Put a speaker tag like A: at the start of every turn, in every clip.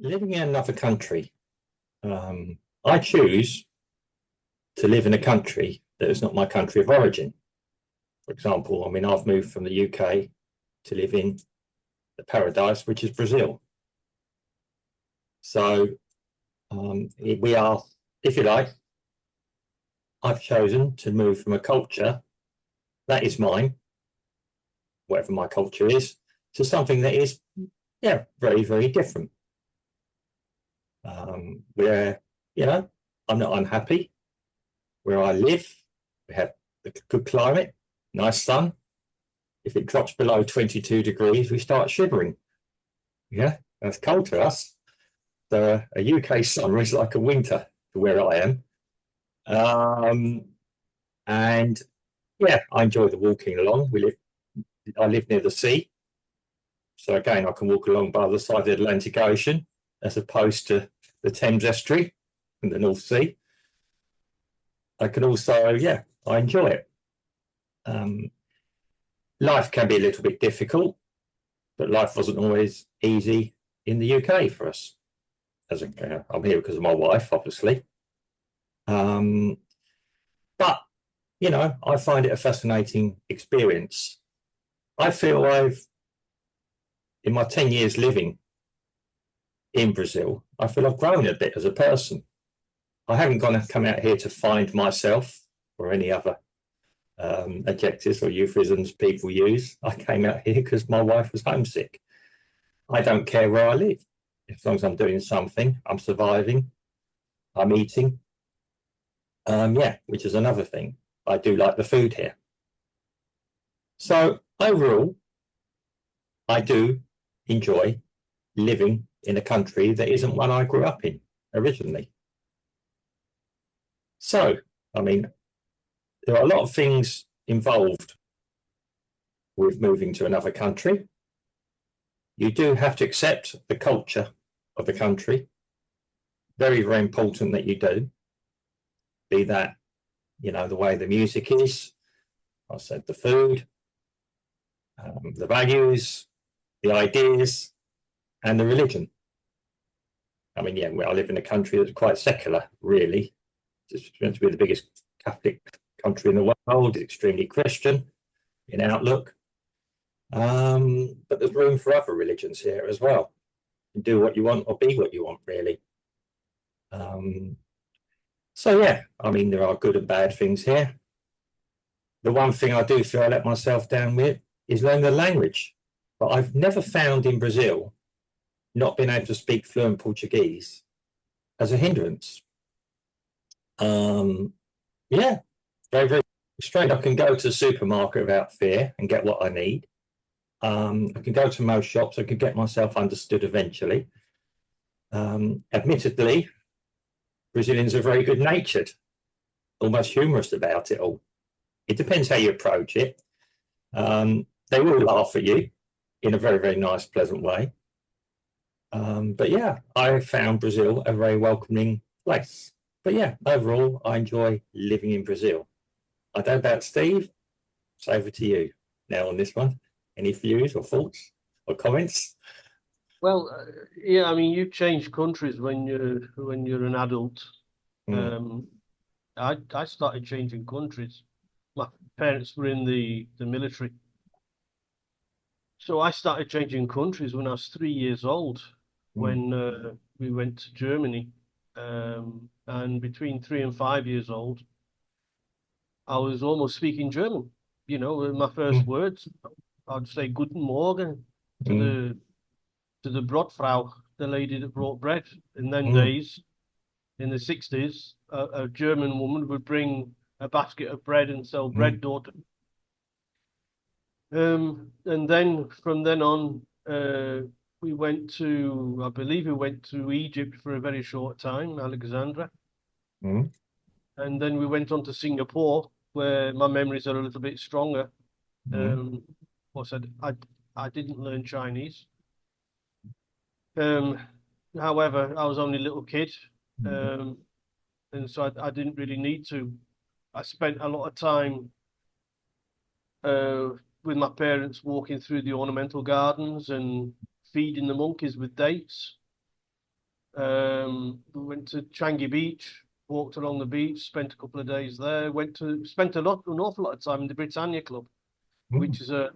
A: Living in another country, I choose to live in a country that is not my country of origin. For example, I've moved from the UK to live in the paradise, which is Brazil. So we are, if you like, I've chosen to move from a culture that is mine, whatever my culture is, to something that is, yeah, very, very different. Where, I'm not unhappy. Where I live, we have a good climate, nice sun. If it drops below 22 degrees, we start shivering. Yeah, that's cold to us. So a UK summer is like a winter to where I am. Um, and yeah, I enjoy the walking along. I live near the sea. So again, I can walk along by the side of the Atlantic Ocean as opposed to the Thames Estuary and the North Sea. I can also, yeah, I enjoy it. Life can be a little bit difficult, but life wasn't always easy in the UK for us. I'm here because of my wife, obviously. Um, but, I find it a fascinating experience. I feel in my 10 years living in Brazil, I feel I've grown a bit as a person. I haven't come out here to find myself or any other adjectives or euphemisms people use. I came out here because my wife was homesick. I don't care where I live. As long as I'm doing something, I'm surviving, I'm eating. Yeah, which is another thing. I do like the food here. So overall, I do enjoy living in a country that isn't one I grew up in originally. So, there are a lot of things involved with moving to another country. You do have to accept the culture of the country. Very, very important that you do. Be that, the way the music is, I said the food, the values, the ideas, and the religion. I live in a country that's quite secular, really. It's meant to be the biggest Catholic country in the world. It's extremely Christian in outlook. But there's room for other religions here as well. You can do what you want or be what you want, really. So yeah, there are good and bad things here. The one thing I do feel I let myself down with is learn the language. But I've never found in Brazil not being able to speak fluent Portuguese as a hindrance. Yeah, very, very strange. I can go to the supermarket without fear and get what I need. I can go to most shops. I can get myself understood eventually. Admittedly, Brazilians are very good-natured, almost humorous about it all. It depends how you approach it. They will laugh at you in a very, very nice, pleasant way. But yeah, I found Brazil a very welcoming place. But yeah, overall, I enjoy living in Brazil. I don't know about Steve. It's over to you now on this one. Any views or thoughts or comments?
B: Well, yeah, you change countries when you're an adult.
A: Mm,
B: Um, I started changing countries. My parents were in the military, so I started changing countries when I was 3 years old.
A: mm,
B: When we went to Germany, and between 3 and 5 years old, I was almost speaking German. My first
A: mm,
B: words, I'd say "Guten Morgen" to
A: mm,
B: the Brotfrau, the lady that brought bread. In them
A: mm,
B: days, in the 60s, a German woman would bring a basket of bread and sell
A: mm,
B: bread door to. And then from then on, I believe we went to Egypt for a very short time, Alexandra.
A: mm,
B: And then we went on to Singapore, where my memories are a little bit stronger.
A: mm,
B: Um, I said I didn't learn Chinese. Um, However, I was only a little kid,
A: mm,
B: um, and so I didn't really need to. I spent a lot of time uh, with my parents walking through the ornamental gardens and feeding the monkeys with dates. We went to Changi Beach, walked along the beach, spent a couple of days there. Spent an awful lot of time in the Britannia Club,
A: Mm,
B: which is a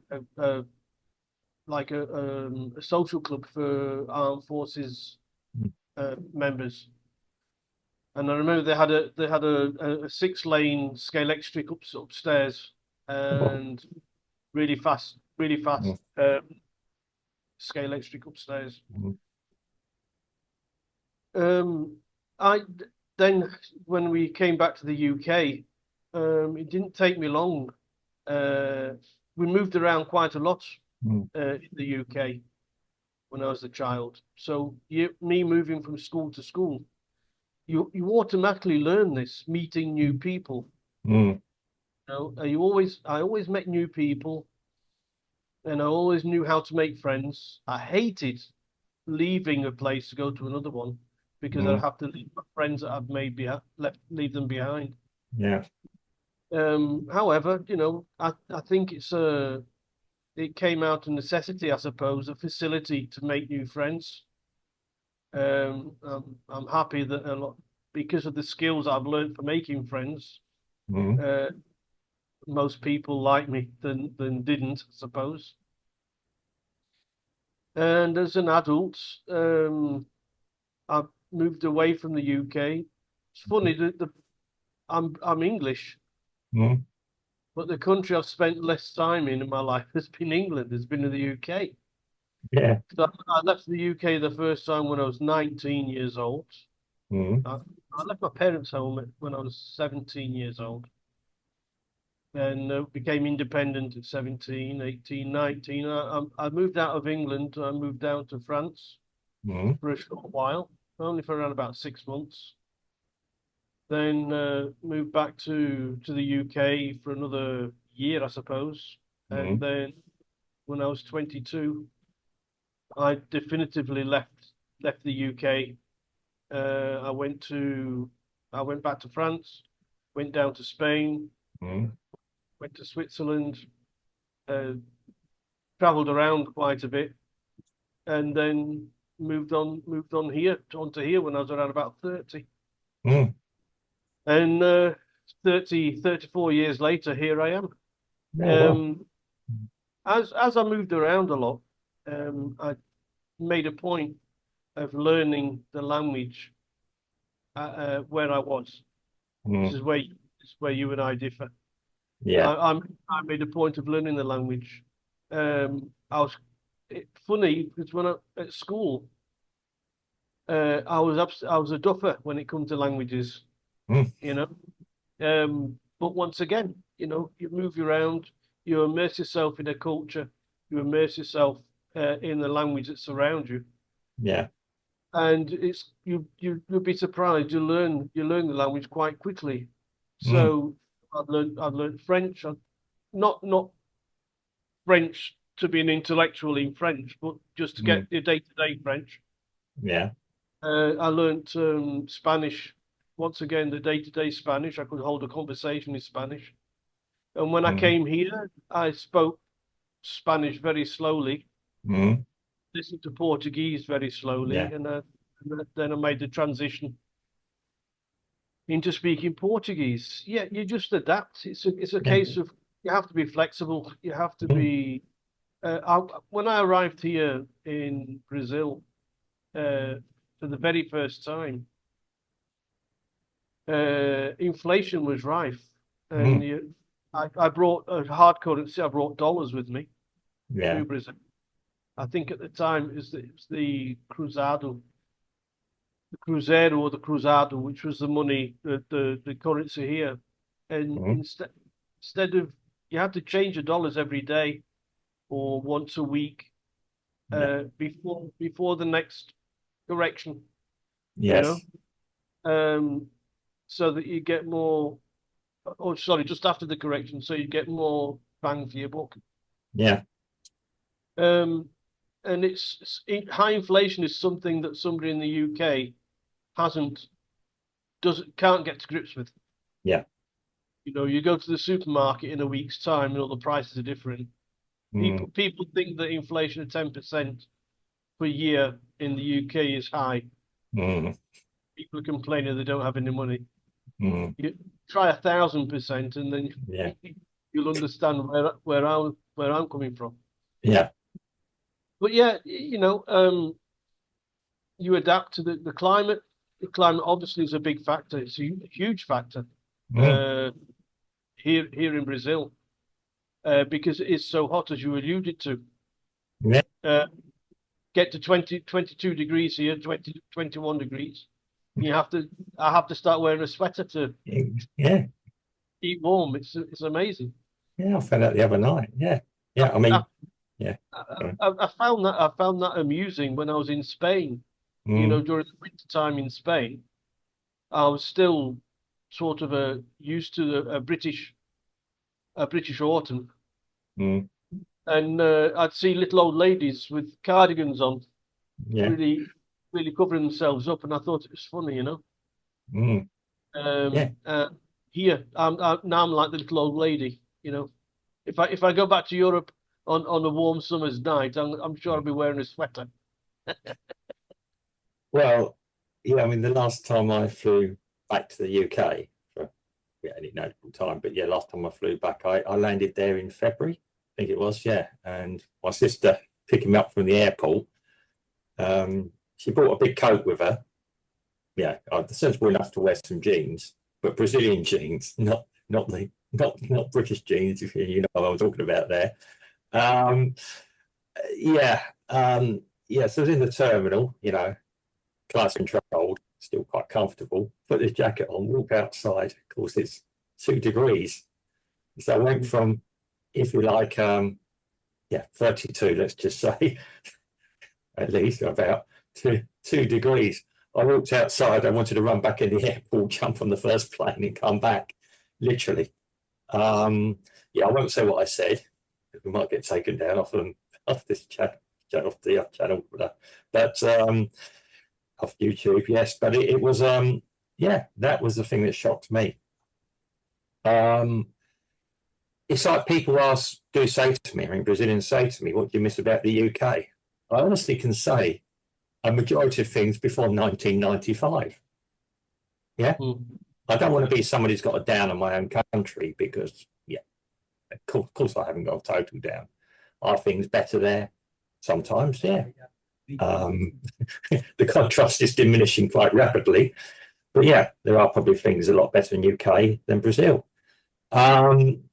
B: social club for armed forces
A: mm.
B: members. And I remember they had a 6-lane Scalextric upstairs,
A: Oh,
B: and really
A: mm,
B: fast Scalextric upstairs.
A: mm,
B: Um, I then when we came back to the UK, it didn't take me long. Uh, we moved around quite a lot
A: mm,
B: in the UK when I was a child. So me moving from school to school, you automatically learn this, meeting new people.
A: mm,
B: I always met new people, and I always knew how to make friends. I hated leaving a place to go to another one because I'd
A: mm.
B: have to leave my friends that I've made leave them behind.
A: Yeah.
B: However, I think it came out of necessity, I suppose, a facility to make new friends. I'm happy that a lot because of the skills I've learned for making friends.
A: Mm,
B: Uh, Most people like me than didn't, I suppose. And as an adult, I've moved away from the UK. It's funny that I'm English,
A: mm.
B: but the country I've spent less time in my life has been England, has been in the UK.
A: Yeah.
B: So I left the UK the first time when I was 19 years old.
A: Mm,
B: I left my parents' home when I was 17 years old. Then became independent at 17, 18, 19. I moved out of England. I moved down to France
A: mm,
B: for a short while, only for around about 6 months. Then moved back to the UK for another year, I suppose. And
A: mm,
B: then when I was 22, I definitively left the UK. I I went back to France, went down to Spain,
A: mm,
B: went to Switzerland, uh, traveled around quite a bit, and then moved on onto here when I was around about 30.
A: mm.
B: And 34 years later, here I am.
A: Oh, well.
B: Um, as I moved around a lot, I made a point of learning the language where I was. This
A: Mm,
B: is where you and I differ.
A: yeah.
B: I made a point of learning the language. Funny because when at school, I was a duffer when it comes to languages,
A: Mm,
B: you know. But once again, you move around, you immerse yourself in a culture, you immerse yourself in the language that surrounds you,
A: yeah.
B: and you'll be surprised. You learn the language quite quickly.
A: Mm,
B: So I've learned French, not French to be an intellectual in French, but just to
A: mm,
B: get your day-to-day French.
A: yeah.
B: I learned Spanish. Once again, the day-to-day Spanish. I could hold a conversation in Spanish. And when I
A: Mm,
B: came here, I spoke Spanish very slowly,
A: mm,
B: listened to Portuguese very slowly,
A: yeah.
B: and then I made the transition into speaking Portuguese. Yeah, you just adapt. It's a
A: Yeah.
B: case of you have to be flexible. You have to
A: Mm,
B: be. When I arrived here in Brazil for the very first time, inflation was rife, and
A: mm,
B: I brought a hard currency. I brought dollars with me
A: yeah.
B: to Brazil. I think at the time it was the Cruzeiro or the Cruzado, which was the money, the currency here. And
A: Mm,
B: instead of you have to change your dollars every day or once a week
A: yeah.
B: before the next correction, you know,
A: Yes.
B: um, so that you get more. Oh, sorry, just after the correction, so you get more bang for your buck.
A: Yeah.
B: Um, and high inflation is something that somebody in the UK hasn't doesn't can't get to grips with.
A: Yeah.
B: You go to the supermarket in a week's time, the prices are different.
A: Mm,
B: People think that inflation of 10% per year in the UK is high.
A: Mm,
B: People are complaining they don't have any money.
A: mm,
B: You try 1,000%, and then
A: yeah,
B: you'll understand where I'm coming from.
A: yeah.
B: But yeah, you adapt to the climate. The climate obviously is a big factor. It's a huge factor
A: Mm,
B: uh, here in Brazil because it is so hot, as you alluded to.
A: yeah,
B: Uh, get to 22 degrees here, 21 degrees. I have to start wearing a sweater to
A: yeah,
B: keep warm. It's amazing.
A: yeah. I found out the other night. Yeah, yeah. I
B: I,
A: mean, yeah. Sorry.
B: I found that amusing when I was in Spain.
A: Mm,
B: During the winter time in Spain, I was still sort of used to a British autumn,
A: mm,
B: and I'd see little old ladies with cardigans on,
A: yeah,
B: really really covering themselves up, and I thought it was funny.
A: mm, yeah.
B: Um, uh, Here, now I'm like the little old lady. If I go back to Europe on a warm summer's night, I'm sure I'll be wearing a sweater.
A: Well, yeah. I mean, the last time I flew back to the UK for any notable time, but yeah, last time I flew back, I landed there in February. I think it was. Yeah, and my sister picking me up from the airport. She brought a big coat with her. Yeah, I'm sensible enough to wear some jeans, but Brazilian jeans, not British jeans. If you know what I'm talking about there. Um, yeah, yeah. So I was in the terminal, class controlled, still quite comfortable. Put this jacket on, walk outside. Of course, it's 2 degrees. So I went from, if you like, yeah, 32. Let's just say, at least about 2 degrees. I walked outside. I wanted to run back in the airport, jump on the first plane, and come back. Literally. Yeah, I won't say what I said. We might get taken down off this channel, off the channel, but off YouTube. Yes, but it was yeah, that was the thing that shocked me. Um, it's like people do say to me, I mean, Brazilians say to me, "What do you miss about the UK?" I honestly can say a majority of things before 1995. Yeah,
B: Mm.
A: I don't want to be somebody who's got a down on my own country because, yeah, of course I haven't got a total down. Are things better there? Sometimes, yeah. Um, the contrast is diminishing quite rapidly, but yeah, there are probably things a lot better in UK than Brazil. Um,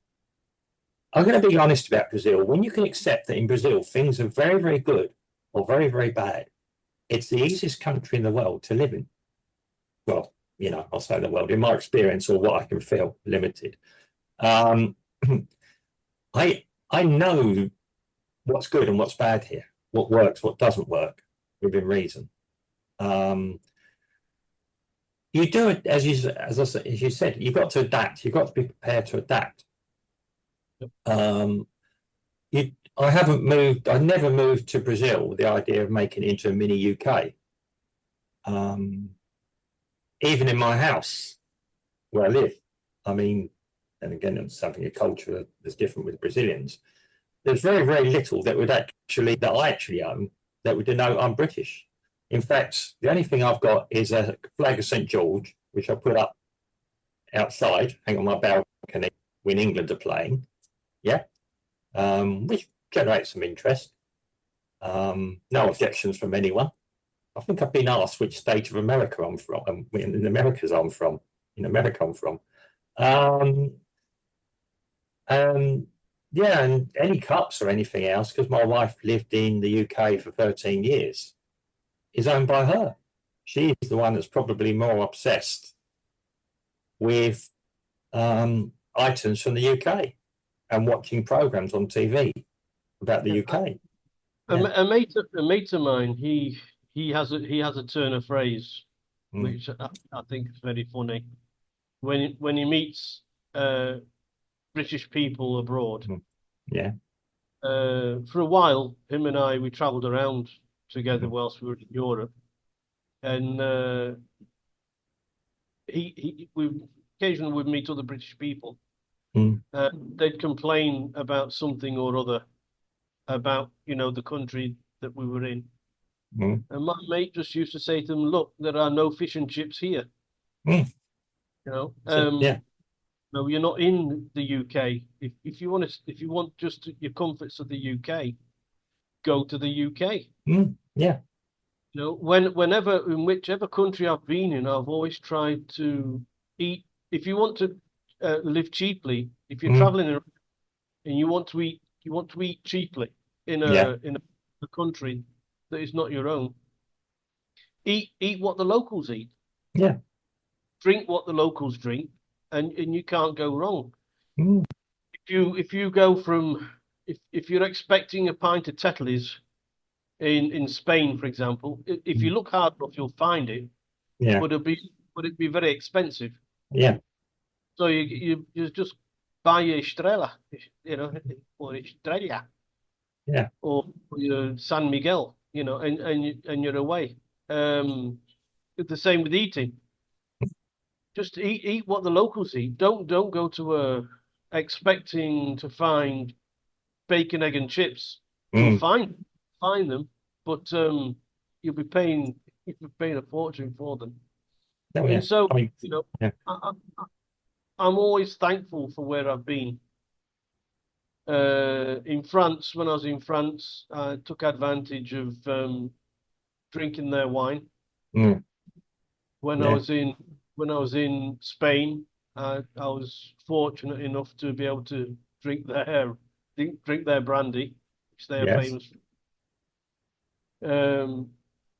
A: I'm going to be honest about Brazil. When you can accept that in Brazil things are very, very good or very, very bad, it's the easiest country in the world to live in. Well, I'll say the world, in my experience or what I can feel, limited. Um, I know what's good and what's bad here, what works, what doesn't work, within reason. Um, you do it as you said, you've got to adapt. You've got to be prepared to adapt. Um, I haven't moved. I never moved to Brazil with the idea of making it into a mini UK. Um, Even in my house where I live, I mean, and again, it's something a culture that's different with Brazilians. There's very, very little that I actually own that would denote I'm British. In fact, the only thing I've got is a flag of St George, which I put up outside, hang on my balcony when England are playing. Yeah, which generates some interest. No objections from anyone. I think I've been asked which state of America I'm from, in Americas I'm from, in America I'm from. Um, um, yeah, and any cups or anything else, because my wife lived in the UK for 13 years, is owned by her. She is the one that's probably more obsessed with items from the UK and watching programs on TV about the
B: Yeah.
A: UK.
B: A,
A: Yeah.
B: a mate of mine, he has a turn of phrase
A: Mm,
B: which I think is very funny. When he meets uh, British people abroad,
A: mm, yeah.
B: for a while, him and we travelled around together
A: Mm,
B: whilst we were in Europe, and we occasionally would meet other British people.
A: mm,
B: They'd complain about something or other about the country that we were in,
A: Mm.
B: And my mate just used to say to them, "Look, there are no fish and chips here."
A: Mm.
B: You know,
A: Yeah.
B: no, you're not in the UK. If you want to, if you want just your comforts of the UK, go to the UK.
A: Mm. Yeah.
B: You know, whenever in whichever country I've been in, I've always tried to eat. If you want to live cheaply, if you're
A: Mm.
B: traveling and you want to eat cheaply
A: Yeah.
B: in a country that is not your own, eat what the locals eat,
A: Yeah.
B: drink what the locals drink, and you can't go wrong.
A: Mm.
B: If you go from if you're expecting a pint of Tetley's in Spain, for example, if you look hard enough, you'll find it,
A: Yeah.
B: but it'd be very expensive.
A: Yeah.
B: So you just buy your Estrella, you know, or Estrella,
A: Yeah.
B: or your San Miguel, you know, and you're away. It's the same with eating. Just eat what the locals eat. Don't go to a expecting to find bacon, egg, and chips. You'll
A: Mm.
B: find them, but you'll be paying a fortune for them.
A: Oh, yeah.
B: And so,
A: I mean,
B: you know,
A: yeah.
B: I'm always thankful for where I've been. In France, when I was in France, I took advantage of drinking their wine.
A: Mm.
B: When I
A: Yeah.
B: was in Spain, I was fortunate enough to be able to drink their brandy, which they are
A: Yes.
B: famous for.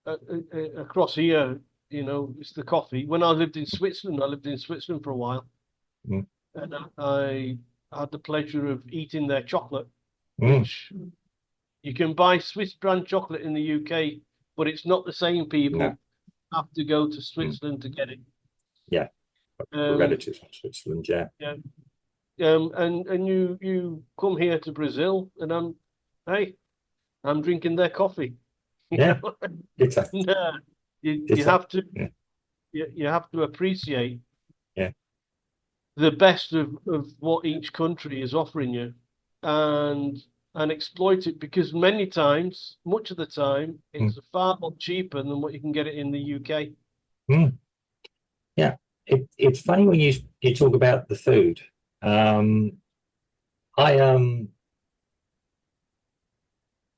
B: Across here, you know, it's the coffee. When I lived in Switzerland, I lived in Switzerland for a while,
A: Mm.
B: and I had the pleasure of eating their chocolate,
A: Mm.
B: which you can buy Swiss brand chocolate in the UK, but it's not the same.
A: No.
B: People have to go to
A: Mm.
B: Switzerland to get it.
A: Yeah.
B: Um,
A: Relatives from Switzerland. Yeah.
B: yeah. And you come here to Brazil, and I'm drinking their coffee. You
A: Yeah.
B: know,
A: Exactly.
B: Nah, you
A: Exactly.
B: have to
A: Yeah.
B: you have to appreciate
A: Yeah.
B: the best of what each country is offering you, and exploit it, because many times, much of the time,
A: Mm.
B: it's far more cheaper than what you can get it in the UK.
A: Mm. Yeah. It's funny when you talk about the food. Um, I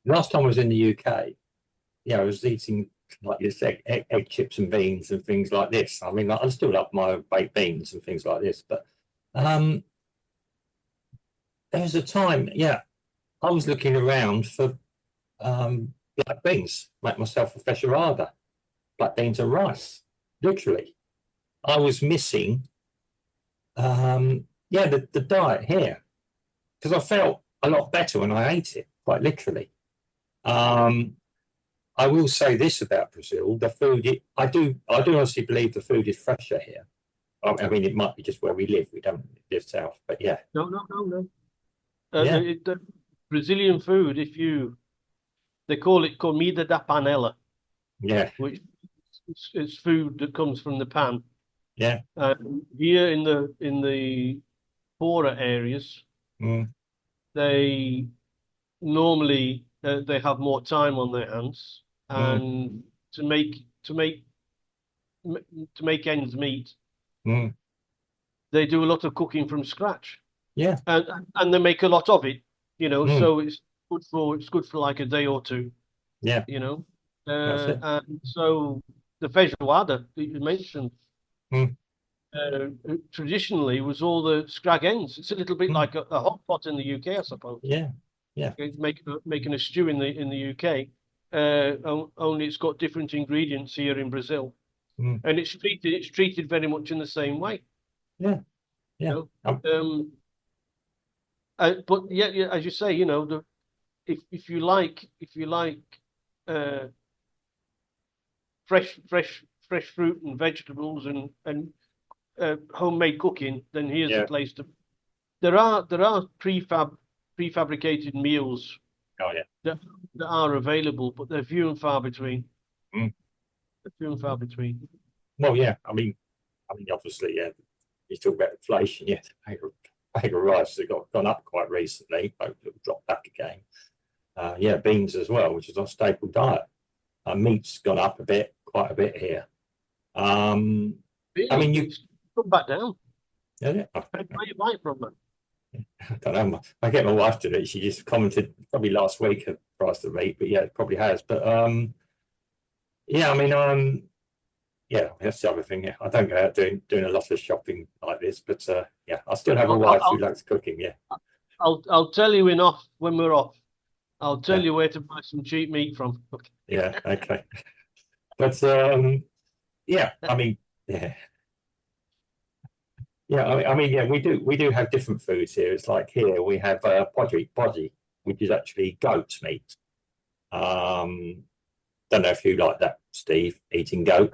A: last time I was in the UK, yeah, I was eating like you said, egg chips and beans and things like this. I mean, I still love my baked beans and things like this, but um, there was a time, yeah, I was looking around for black beans, make myself a feijoada, black beans and rice. Literally, I was missing, yeah, the diet here because I felt a lot better when I ate it, quite literally. Um, I will say this about Brazil: the food. I do honestly believe the food is fresher here. I mean, it might be just where we live. We don't live south, but yeah,
B: No.
A: yeah,
B: The Brazilian food, if you they call it comida da panela,
A: yeah,
B: which is food that comes from the pan.
A: yeah,
B: Here in the poorer areas,
A: mm,
B: they normally they have more time on their hands,
A: mm,
B: and to make to make ends meet,
A: mm,
B: they do a lot of cooking from scratch,
A: yeah,
B: and they make a lot of it, you know.
A: mm,
B: So it's good for like a day or two,
A: yeah.
B: you know.
A: That's it.
B: And so the feijoada that you mentioned
A: Mm,
B: traditionally was all the scrag ends. It's a little bit
A: mm,
B: like a hot pot in the UK, I suppose.
A: yeah, yeah,
B: It's making a stew in the UK. Only it's got different ingredients here in Brazil,
A: mm,
B: and it's treated very much in the same way.
A: yeah, yeah.
B: You know, but yeah, as you say, you know, if you like uh, fresh fruit and vegetables and homemade cooking, then here's the
A: Yeah.
B: place to. There are prefabricated meals
A: Oh, yeah.
B: that are available, but they're few and far between.
A: Mm.
B: They're few and far between.
A: Well, yeah. I mean, obviously, yeah. You talk about inflation, yeah. Bag of rice has gone up quite recently, but it'll drop back again. Yeah, beans as well, which is our staple diet. Meat's gone up quite a bit here. I mean,
B: Really? It's come back down.
A: yeah,
B: Where you buy it from then?
A: I don't know. I get my wife to do it. She just commented probably last week at the price of meat, but yeah, it probably has. But yeah, I mean, yeah, that's the other thing. Yeah, I don't go out doing a lot of shopping like this, but yeah, I still have a wife who likes cooking. Yeah,
B: I'll tell you when we're off. I'll tell
A: Yeah.
B: you where to buy some cheap meat from.
A: yeah, okay. But yeah, I mean, yeah, yeah, I mean, yeah, we do have different foods here. It's like here we have podgy, which is actually goat's meat. Um, don't know if you like that, Steve, eating goat.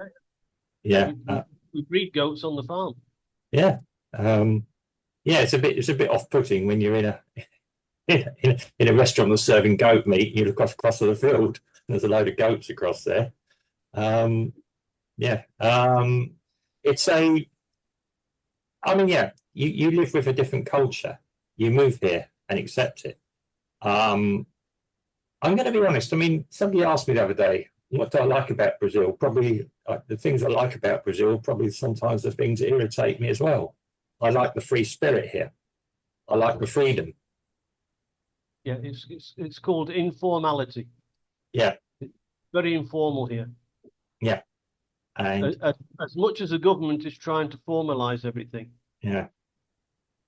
A: Yeah,
B: We breed goats on the farm.
A: yeah, yeah. It's a bit off-putting when you're in a in a restaurant that's serving goat meat. You look across the field, and there's a load of goats across there. Yeah, it's a. I mean, yeah, you live with a different culture. You move here and accept it. I'm going to be honest. I mean, somebody asked me the other day, what do I like about Brazil? Probably the things I like about Brazil, probably sometimes the things that irritate me as well. I like the free spirit here. I like the freedom.
B: Yeah, it's called informality.
A: Yeah,
B: Very informal here.
A: yeah, and
B: As much as the government is trying to formalize everything,
A: yeah,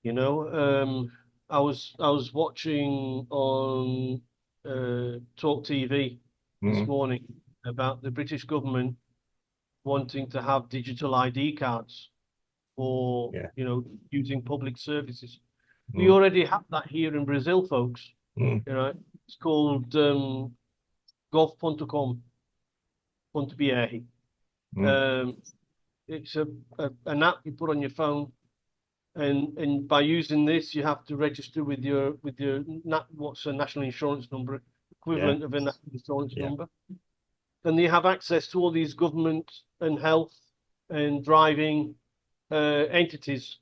B: you know, I was watching on Talk TV this
A: mm,
B: morning about the British government wanting to have digital ID cards for,
A: yeah,
B: you know, using public services. We
A: mm,
B: already have that here in Brazil, folks.
A: mm,
B: You know, it's called gov.com, .br.
A: mm,
B: It's an app you put on your phone, and by using this, you have to register with your what's a national insurance number,
A: yeah,
B: equivalent of a national insurance
A: yeah,
B: number. And you have access to all these government and health and driving entities.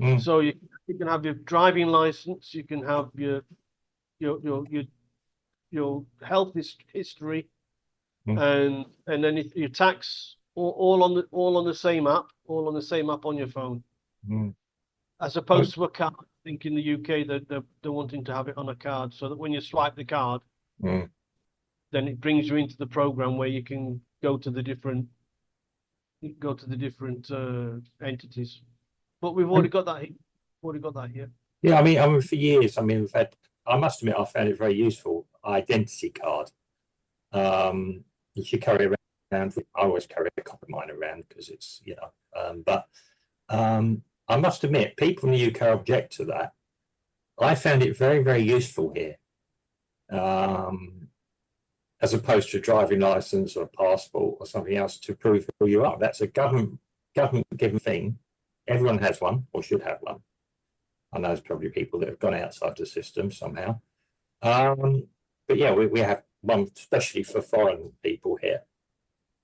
A: mm,
B: So you can have your driving license, you can have your your your your health history,
A: mm,
B: and then your tax, all on the same app, all on the same app on your phone,
A: mm.
B: as
A: Oh,
B: opposed to a card. I think in the UK that they're wanting to have it on a card, so that when you swipe the card,
A: mm.
B: then it brings you into the program where you can go to the different entities. But we've already got that. Already got that here.
A: Yeah, I mean, for years, I mean, we've had. I must admit, I found it very useful. Identity card. You should carry around. I always carry a copy of mine around because it's, you know. But I must admit, people in the UK object to that. I found it very, very useful here, as opposed to a driving license or a passport or something else to prove who you are. That's a government given thing. Everyone has one or should have one. I know there's probably people that have gone outside the system somehow. But yeah, we have one especially for foreign people here.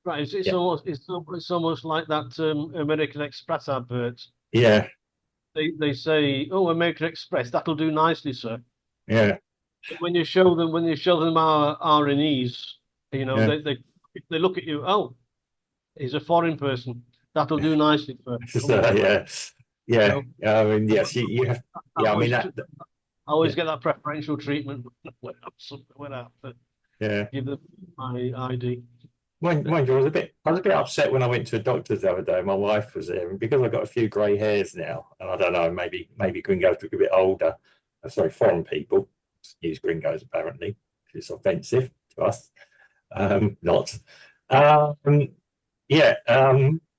B: Right,
A: Yeah,
B: it's almost like that American Express advert.
A: yeah,
B: They say, "Oh, American Express, that'll do nicely, sir."
A: yeah,
B: When you show them our R&Es, you know,
A: yeah.
B: they look at you. Oh, he's a foreign person. That'll do nicely, sir.
A: Yeah, yeah.
B: You
A: I mean,
B: know,
A: yes, you have.
B: I
A: Yeah, I mean
B: always,
A: that.
B: I always
A: Yeah,
B: get that preferential treatment when I
A: yeah.
B: give them my ID.
A: Mind you, I was a bit upset when I went to a doctor's the other day. My wife was there, and because I've got a few grey hairs now, and I don't know, maybe gringos look a bit older. Sorry, foreign people use gringos apparently. It's offensive to us. Not. Um, yeah.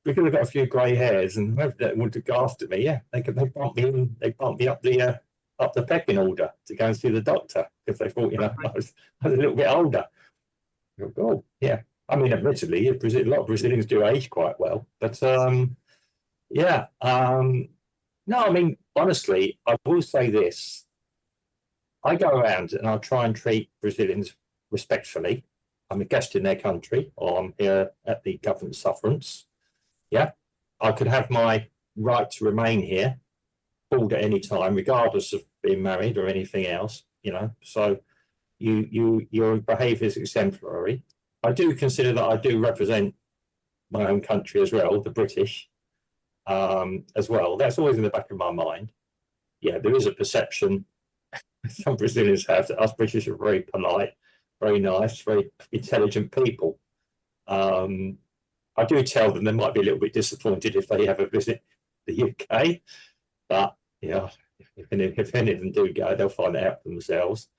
A: Because I've got a few grey hairs, and whoever that would look after me, yeah, they bump me in, they bump me up the pecking order to go and see the doctor because they thought, you know, I was a little bit older. Oh, yeah. I mean, admittedly, a lot of Brazilians do age quite well, but yeah. No, I mean, honestly, I will say this. I go around and I'll try and treat Brazilians respectfully. I'm a guest in their country, or I'm here at the government sufferance. Yeah. I could have my right to remain here, called at any time, regardless of being married or anything else, you know. So your behaviour is exemplary. I do consider that I do represent my own country as well, the British, as well. That's always in the back of my mind. Yeah, there is a perception some Brazilians have that us British are very polite, very nice, very intelligent people. I do tell them they might be a little bit disappointed if they ever visit the UK, but yeah, if any of them do go, they'll find it out for themselves.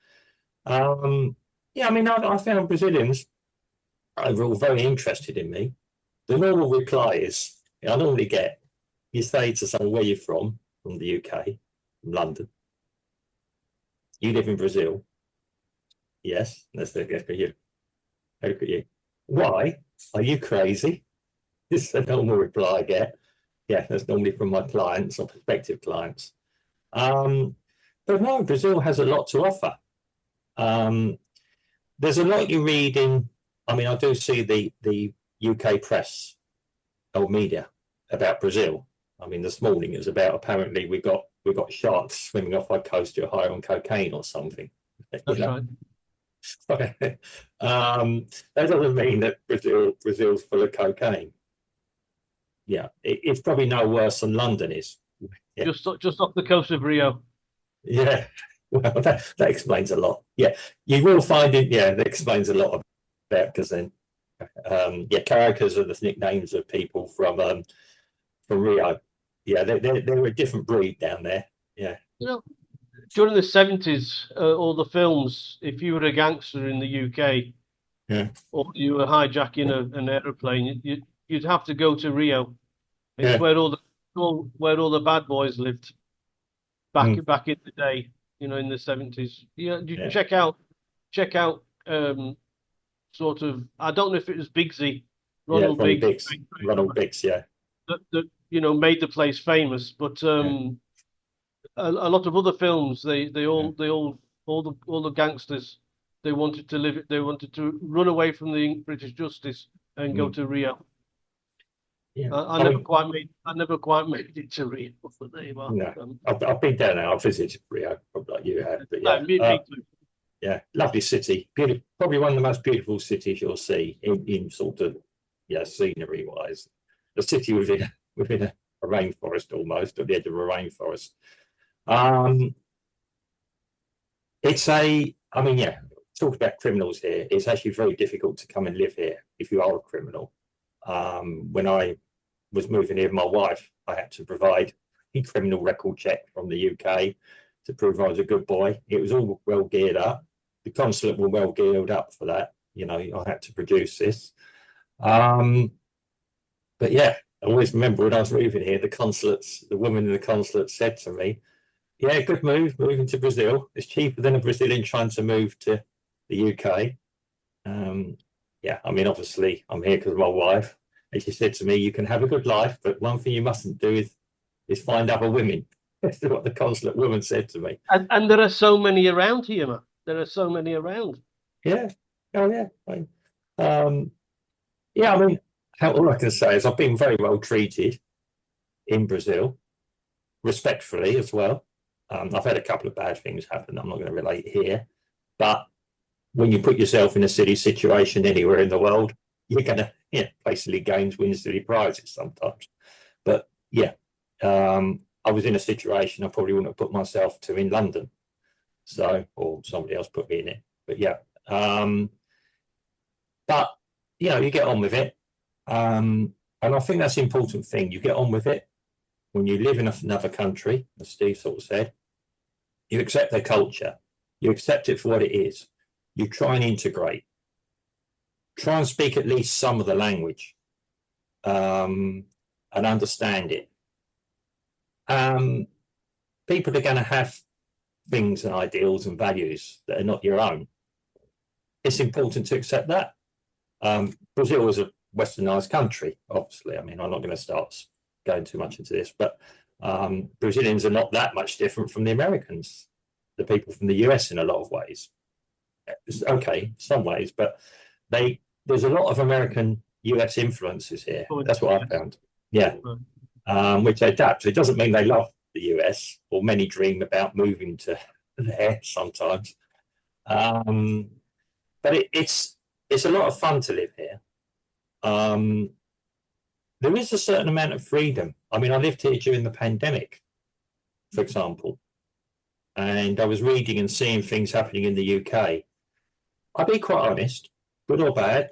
A: Yeah, I mean, I found Brazilians overall very interested in me. The normal reply is, I normally get, you say to someone, where you're from the UK, from London. You live in Brazil. Yes, let's look at you. Look at you. Why? Are you crazy? This is a normal reply I get. Yeah, that's normally from my clients or prospective clients. But no, Brazil has a lot to offer. There's a lot you read in, I mean, I do see the UK press or media about Brazil. I mean, this morning it was about apparently we got sharks swimming off our coast who are high on cocaine or something.
B: That's right.
A: That doesn't mean that Brazil's full of cocaine. Yeah, it's probably no worse than London is. Yeah.
B: Just off the coast of Rio.
A: Yeah, well, that explains a lot. Yeah, you will find it. Yeah, that explains a lot about because then, yeah, Caracas are the nicknames of people from Rio. Yeah, they're a different breed down there. Yeah.
B: You know, during the 70s, all the films, if you were a gangster in the UK,
A: yeah,
B: or you were hijacking an aeroplane, you'd have to go to Rio. It's
A: yeah.
B: where all the bad boys lived back in the day, you know, in the 70s. Yeah, you check out sort of, I don't know if it was Biggsy, Ronald Biggs.
A: Ronald Biggs, yeah.
B: That you know made the place famous, but a lot of other films, all the gangsters, they wanted to run away from the British justice and go to Rio.
A: Yeah.
B: I never quite made it to Rio. But there you are.
A: No, I've been down there. I've visited Rio, probably like you have. But yeah,
B: me too.
A: Yeah, lovely city. Beautiful, probably one of the most beautiful cities you'll see in sort of scenery wise. The city within a rainforest almost, at the edge of a rainforest. I mean, yeah, talk about criminals here. It's actually very difficult to come and live here if you are a criminal. When I was moving here with my wife, I had to provide a criminal record check from the UK to prove I was a good boy. It was all well geared up. The consulate were well geared up for that. You know, I had to produce this. But yeah, I always remember when I was moving here, the woman in the consulate said to me, yeah, good move, moving to Brazil. It's cheaper than a Brazilian trying to move to the UK. Yeah, I mean, obviously, I'm here because of my wife. And she said to me, you can have a good life, but one thing you mustn't do is find other women. That's what the consulate woman said to me.
B: And there are so many around here, man. There are so many around.
A: Yeah. Oh, yeah. Yeah, I mean, all I can say is I've been very well treated in Brazil, respectfully as well. I've had a couple of bad things happen. I'm not going to relate here. But when you put yourself in a silly situation anywhere in the world, you're going to play silly games, win silly prizes sometimes. But yeah, I was in a situation I probably wouldn't have put myself to in London. So, or somebody else put me in it. But yeah. But, you get on with it. And I think that's the important thing. You get on with it. When you live in another country, as Steve sort of said, you accept their culture. You accept it for what it is. You try and integrate. Try and speak at least some of the language and understand it. People are going to have things and ideals and values that are not your own. It's important to accept that. Brazil is a westernized country, obviously. I mean, I'm not going to start going too much into this, but Brazilians are not that much different from the Americans, the people from the US in a lot of ways. Okay, some ways, but there's a lot of American US influences here. That's what I found. Yeah, which they adapt. It doesn't mean they love the US, or many dream about moving to there sometimes. But it's it's a lot of fun to live here. There is a certain amount of freedom. I mean, I lived here during the pandemic, for example, and I was reading and seeing things happening in the UK. I'll be quite honest, good or bad,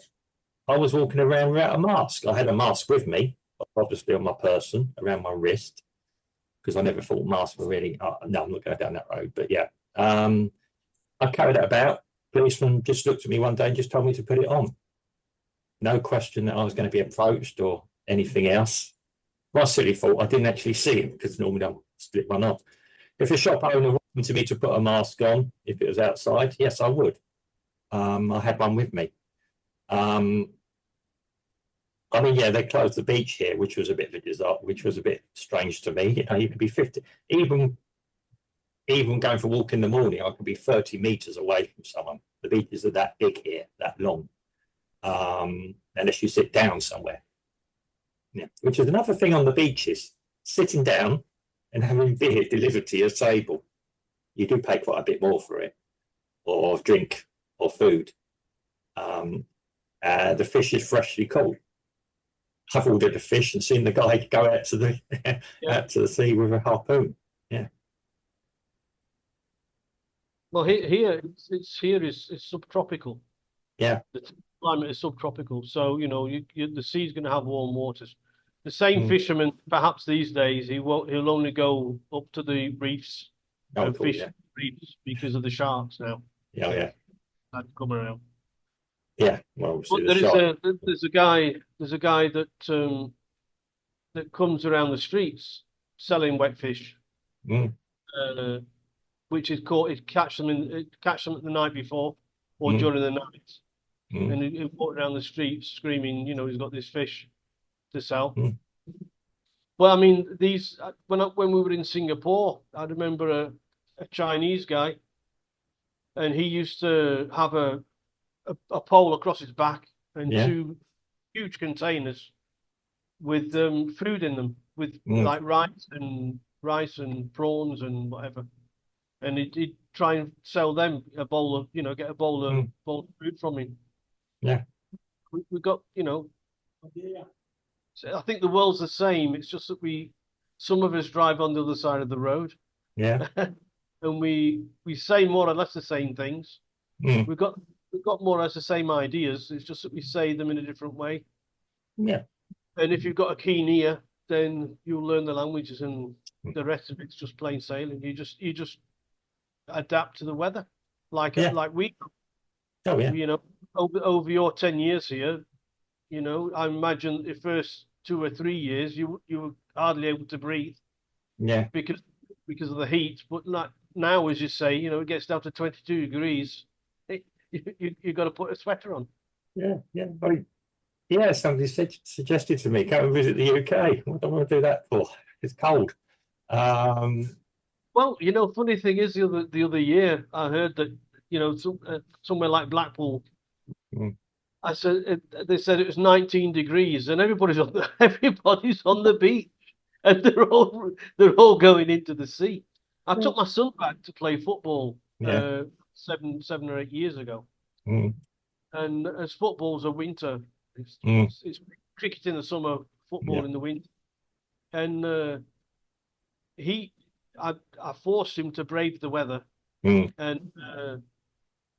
A: I was walking around without a mask. I had a mask with me, obviously on my person, around my wrist, because I never thought masks were really, no, I'm not going down that road, but yeah. I carried it about. Policeman just looked at me one day and just told me to put it on. No question that I was going to be approached or anything else. My silly fault, I didn't actually see it because normally I'll split one up. If a shop owner wanted me to put a mask on, if it was outside, yes, I would. I had one with me. I mean, yeah, they closed the beach here, which was a bit of a disaster, which was a bit strange to me. You know, you could be 50, even going for a walk in the morning, I could be 30 meters away from someone. The beaches are that big here, that long, unless you sit down somewhere. Yeah, which is another thing on the beaches, sitting down and having beer delivered to your table. You do pay quite a bit more for it, or drink, or food. The fish is freshly caught. I've ordered a fish and seen the guy go out to the out to the sea with a harpoon. Yeah.
B: Well, here it's subtropical.
A: Yeah.
B: The climate is subtropical, so you know the sea's going to have warm waters. The same fisherman, perhaps these days, he'll only go up to the reefs and
A: cool,
B: fish reefs because of the sharks now.
A: Yeah.
B: That come around.
A: Yeah, well,
B: but there's a guy that that comes around the streets selling wet fish, which is caught. It catch them the night before or during the night, and he walked around the streets screaming, you know, he's got this fish to sell. Well, I mean, when we were in Singapore, I remember a Chinese guy, and he used to have a pole across his back and two huge containers with food in them, with like rice and prawns and whatever, and he'd try and sell them a bowl of, you know, get a bowl of food from him.
A: Yeah,
B: we got, you know. So I think the world's the same. It's just that some of us drive on the other side of the road.
A: Yeah.
B: And we say more or less the same things. We've got more or less the same ideas. It's just that we say them in a different way.
A: Yeah.
B: And if you've got a keen ear, then you'll learn the languages, and the rest of it's just plain sailing. You just adapt to the weather, like we.
A: Oh yeah.
B: You know, over your 10 years here, you know, I imagine the first 2 or 3 years you were hardly able to breathe.
A: Yeah.
B: Because of the heat. But now, as you say, you know, it gets down to 22 degrees. You got to put a sweater on.
A: Yeah. Somebody suggested to me, come and visit the UK. What do I want to do that for? It's cold.
B: Well, you know, funny thing is, the other year I heard that, you know, somewhere like Blackpool, I said they said it was 19 degrees, and everybody's on the beach, and they're all going into the sea. I took my son back to play football 7 or 8 years ago, and as football's a winter, it's cricket in the summer, football in the winter, and I forced him to brave the weather, and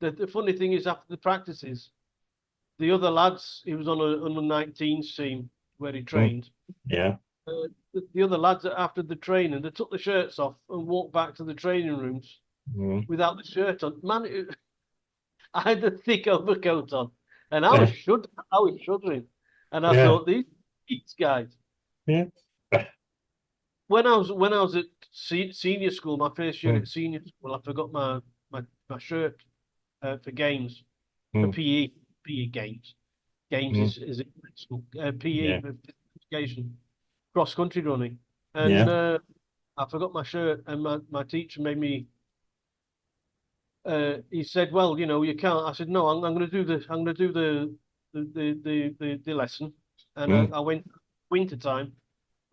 B: the funny thing is, after the practices, the other lads, he was on a under 19s team where he trained. The other lads, after the training, they took the shirts off and walked back to the training rooms without the shirt on. Man, I had a thick overcoat on, and I was shuddering. And I thought, these guys.
A: Yeah.
B: When I was at senior school, my first year at senior school, I forgot my shirt for games, for PE games. Games is in school. PE for education, cross country running, and I forgot my shirt, and my teacher made me. He said, "Well, you know, you can't." I said, "No, I'm going to do the lesson," and I went winter time,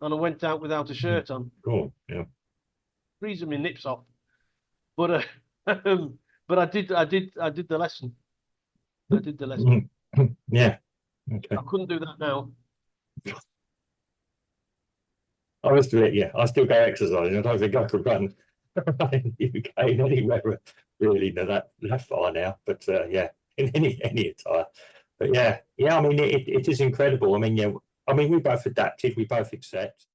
B: and I went out without a shirt on.
A: Cool. Yeah.
B: Freezing my nips off, but I did the lesson. I did the lesson.
A: Yeah. Okay.
B: I couldn't do that now.
A: I was doing it, yeah. I still go exercising. I don't think I could run in the UK in anywhere really that far now. But yeah, in any attire. But yeah, I mean it is incredible. I mean, yeah, I mean we both adapted, we both accept.